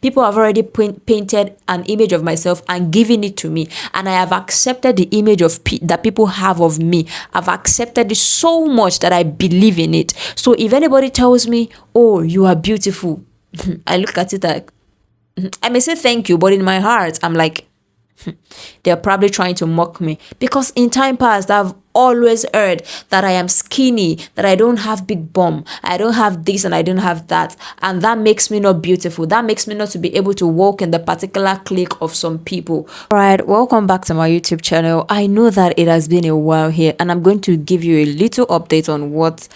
People have already painted an image of myself and given it to me, and I have accepted the image of that people have of me. I've accepted it so much that I believe in it. So if anybody tells me, oh, you are beautiful, I look at it like, I may say thank you, but in my heart I'm like, they're probably trying to mock me, because in time past I've always heard that I am skinny, that I don't have big bum, I don't have this and I don't have that, and that makes me not beautiful. That makes me not to be able to walk in the particular clique of some people. All right, welcome back to my YouTube channel. I know that it has been a while here, and I'm going to give you a little update on what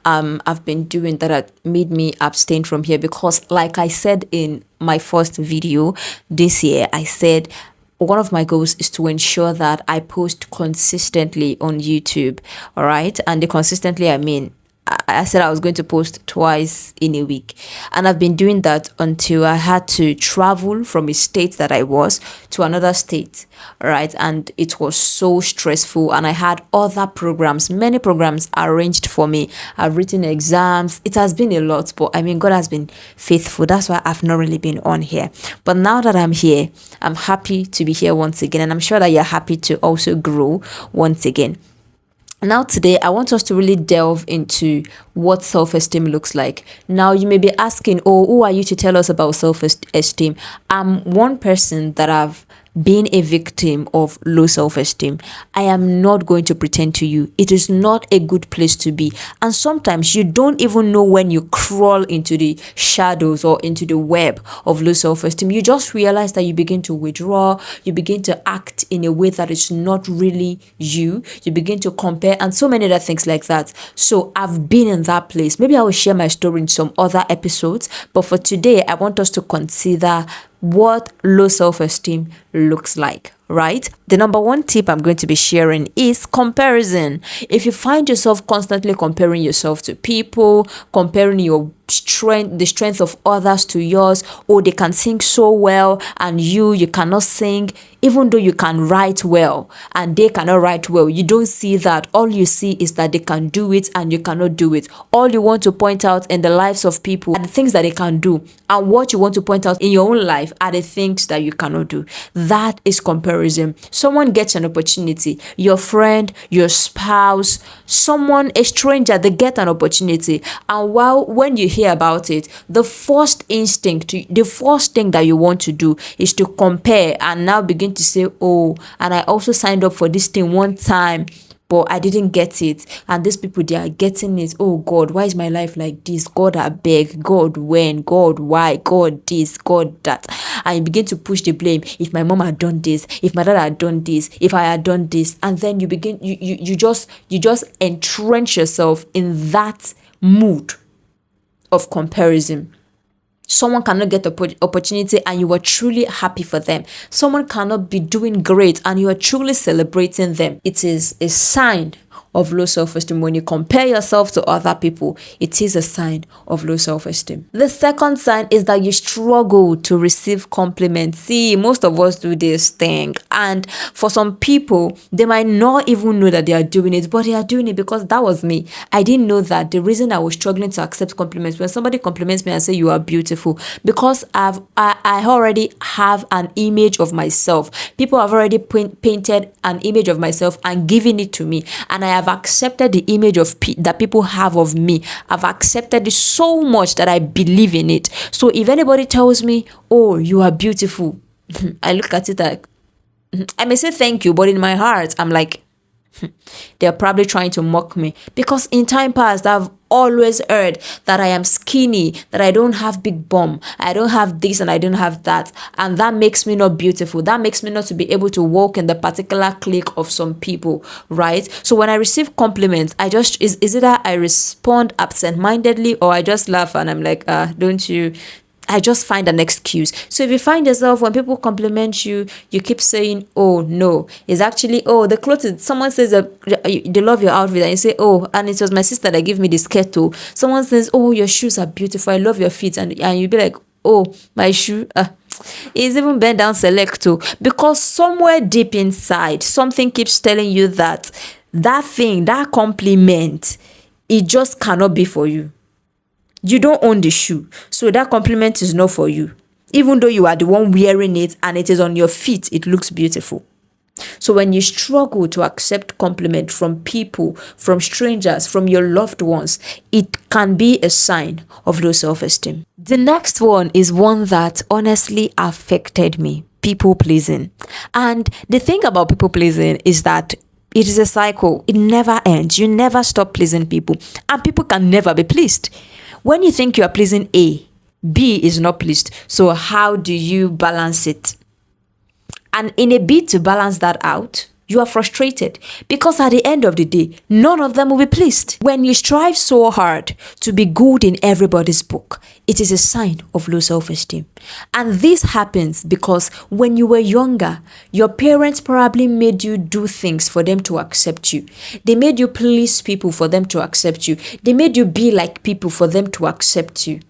I've been doing that had made me abstain from here, because like I said in my first video this year, I said one of my goals is to ensure that I post consistently on YouTube. All right. And the consistently, I mean, I said I was going to post twice in a week, and I've been doing that until I had to travel from a state that I was to another state, right? And it was so stressful, and I had other programs, many programs arranged for me. I've written exams. It has been a lot, but I mean, God has been faithful. That's why I've not really been on here. But now that I'm here, I'm happy to be here once again, and I'm sure that you're happy to also grow once again. Now today, I want us to really delve into what self-esteem looks like. Now, you may be asking, oh, who are you to tell us about self-esteem? I'm one person that I've been a victim of low self-esteem. I am not going to pretend to you. It is not a good place to be. And sometimes you don't even know when you crawl into the shadows or into the web of low self-esteem. You just realize that you begin to withdraw. You begin to act in a way that is not really you. You begin to compare and so many other things like that. So I've been in that place. Maybe I will share my story in some other episodes. But for today, I want us to consider what low self-esteem looks like, right? The number one tip I'm going to be sharing is comparison. If you find yourself constantly comparing yourself to people, comparing your strength, the strength of others to yours, or they can sing so well and you cannot sing, even though you can write well and they cannot write well, you don't see that. All you see is that they can do it and you cannot do it. All you want to point out in the lives of people are the things that they can do, and what you want to point out in your own life are the things that you cannot do. That is comparison. Someone gets an opportunity, your friend, your spouse, someone, a stranger, they get an opportunity, and when you hear about it, the first instinct, the first thing that you want to do is to compare and now begin to say, oh, and I also signed up for this thing one time, but I didn't get it, and these people, they are getting it. Oh God, why is my life like this? God, I beg. God, when? God, why? God, this. God, that. And you begin to push the blame. If my mom had done this, if my dad had done this, if I had done this, and then you begin, you just entrench yourself in that mood of comparison. Someone cannot get the opportunity and you are truly happy for them. Someone cannot be doing great and you are truly celebrating them. It is a sign of low self-esteem. When you compare yourself to other people, it is a sign of low self-esteem. The second sign is that you struggle to receive compliments. See, most of us do this thing, and for some people, they might not even know that they are doing it, but they are doing it, because that was me. I didn't know that the reason I was struggling to accept compliments, when somebody compliments me and say you are beautiful, because I already have an image of myself. People have already painted an image of myself and given it to me, and I have accepted the image of that people have of me. I've accepted it so much that I believe in it. So if anybody tells me, oh, you are beautiful, I look at it like, I may say thank you, but in my heart I'm like, they're probably trying to mock me, because in time past I've always heard that I am skinny, that I don't have big bum, I don't have this and I don't have that, and that makes me not beautiful. That makes me not to be able to walk in the particular clique of some people, right? So when I receive compliments, I just is either I respond absent-mindedly or I just laugh and I'm like, don't you? I just find an excuse. So if you find yourself, when people compliment you, you keep saying, oh no, it's actually, oh, the clothes, someone says they love your outfit and you say, oh, and it was my sister that gave me this keto. Someone says, oh, your shoes are beautiful, I love your feet, and you be like, oh, my shoe, it's even bent down selecto, because somewhere deep inside, something keeps telling you that thing, that compliment, it just cannot be for you. You don't own the shoe, so that compliment is not for you. Even though you are the one wearing it and it is on your feet, it looks beautiful. So when you struggle to accept compliment from people, from strangers, from your loved ones, it can be a sign of low self-esteem. The next one is one that honestly affected me: people pleasing. And the thing about people pleasing is that it is a cycle. It never ends. You never stop pleasing people, and people can never be pleased. When you think you are pleasing A, B is not pleased. So how do you balance it? And in a bid to balance that out, you are frustrated because at the end of the day, none of them will be pleased. When you strive so hard to be good in everybody's book, it is a sign of low self-esteem. And this happens because when you were younger, your parents probably made you do things for them to accept you. They made you please people for them to accept you. They made you be like people for them to accept you.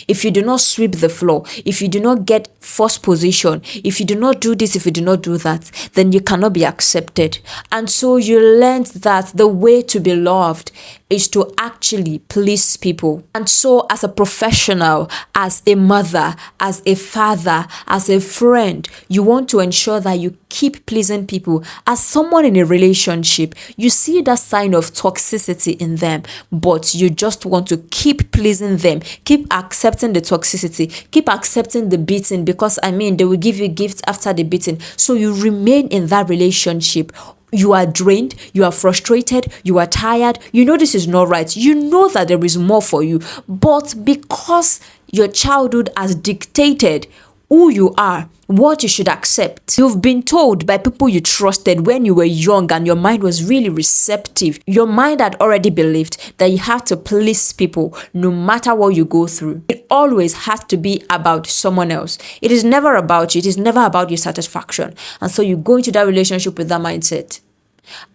If you do not sweep the floor, if you do not get first position, if you do not do this, if you do not do that, then you cannot be accepted. And so you learned that the way to be loved is to actually please people. And so as a professional, as a mother, as a father, as a friend, you want to ensure that you keep pleasing people. As someone in a relationship, you see that sign of toxicity in them, but you just want to keep pleasing them, keep accepting the toxicity, keep accepting the beating, because they will give you gifts after the beating. So you remain in that relationship. You are drained, you are frustrated, you are tired, you know this is not right, you know that there is more for you, but because your childhood has dictated who you are, what you should accept. You've been told by people you trusted when you were young and your mind was really receptive. Your mind had already believed that you have to please people no matter what you go through. It always has to be about someone else. It is never about you. It is never about your satisfaction. And so you go into that relationship with that mindset.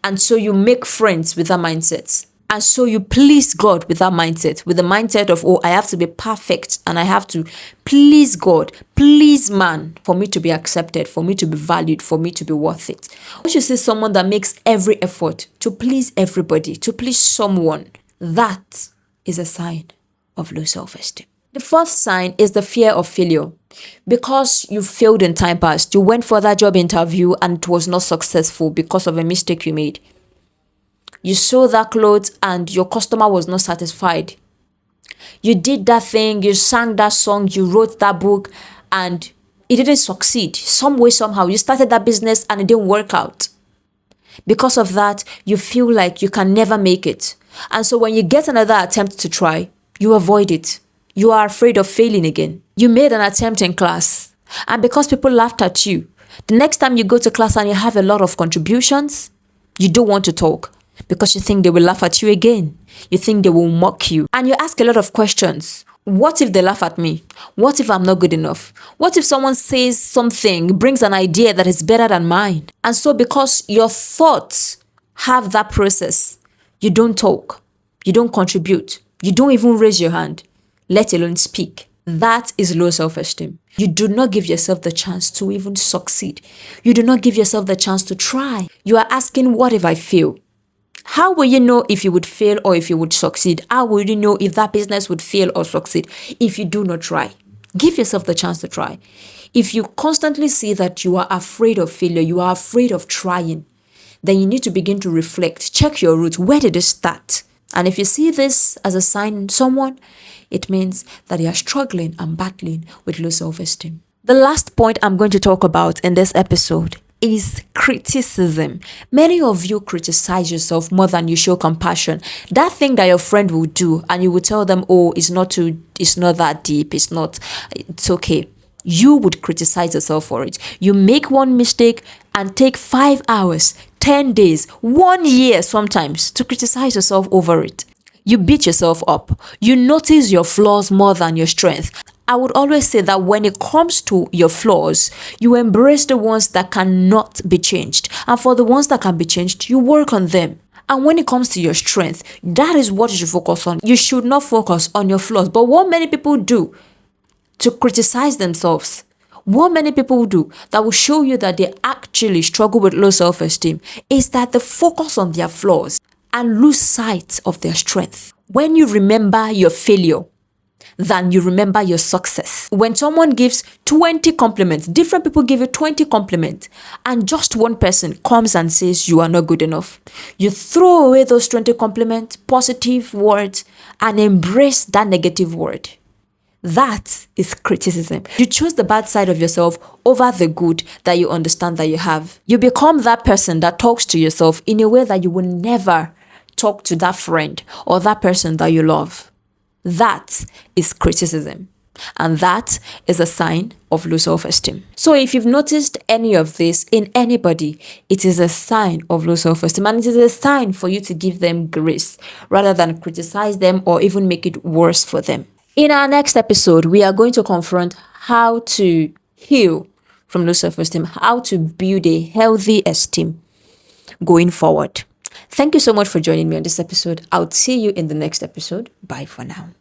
And so you make friends with that mindset. And so you please God with that mindset, with the mindset of, oh, I have to be perfect and I have to please God, please man for me to be accepted, for me to be valued, for me to be worth it. Once you see someone that makes every effort to please everybody, to please someone, that is a sign of low self-esteem. The fourth sign is the fear of failure. Because you failed in time past, you went for that job interview and it was not successful because of a mistake you made. You sold that clothes and your customer was not satisfied. You did that thing, you sang that song, you wrote that book, and it didn't succeed. Some way, somehow, you started that business and it didn't work out. Because of that, you feel like you can never make it. And so when you get another attempt to try, you avoid it. You are afraid of failing again. You made an attempt in class, and because people laughed at you, the next time you go to class and you have a lot of contributions, you don't want to talk. Because you think they will laugh at you again. You think they will mock you. And you ask a lot of questions. What if they laugh at me? What if I'm not good enough? What if someone says something, brings an idea that is better than mine? And so because your thoughts have that process, you don't talk. You don't contribute. You don't even raise your hand, let alone speak. That is low self-esteem. You do not give yourself the chance to even succeed. You do not give yourself the chance to try. You are asking, what if I fail? How will you know if you would fail or if you would succeed? How will you know if that business would fail or succeed if you do not try? Give yourself the chance to try. If you constantly see that you are afraid of failure, you are afraid of trying, then you need to begin to reflect. Check your roots. Where did it start? And if you see this as a sign in someone, it means that you are struggling and battling with low self-esteem. The last point I'm going to talk about in this episode is criticism. Many of you criticize yourself more than you show compassion. That thing that your friend will do and you will tell them, oh, it's not that deep, it's okay. You would criticize yourself for it. You make one mistake and take 5 hours, 10 days, 1 year sometimes to criticize yourself over it. You beat yourself up. You notice your flaws more than your strength. I would always say that when it comes to your flaws, you embrace the ones that cannot be changed. And for the ones that can be changed, you work on them. And when it comes to your strength, that is what you should focus on. You should not focus on your flaws. But what many people do to criticize themselves, what many people do that will show you that they actually struggle with low self-esteem, is that they focus on their flaws and lose sight of their strength. When you remember your failure, than you remember your success. When someone gives 20 compliments, different people give you 20 compliments, and just one person comes and says you are not good enough, you throw away those 20 compliments, positive words, and embrace that negative word. That is criticism. You choose the bad side of yourself over the good that you understand that you have. You become that person that talks to yourself in a way that you will never talk to that friend or that person that you love. That is criticism. And that is a sign of low self-esteem. So if you've noticed any of this in anybody, it is a sign of low self-esteem, and it is a sign for you to give them grace rather than criticize them or even make it worse for them. In our next episode, we are going to confront how to heal from low self-esteem, how to build a healthy esteem going forward. Thank you so much for joining me on this episode. I'll see you in the next episode. Bye for now.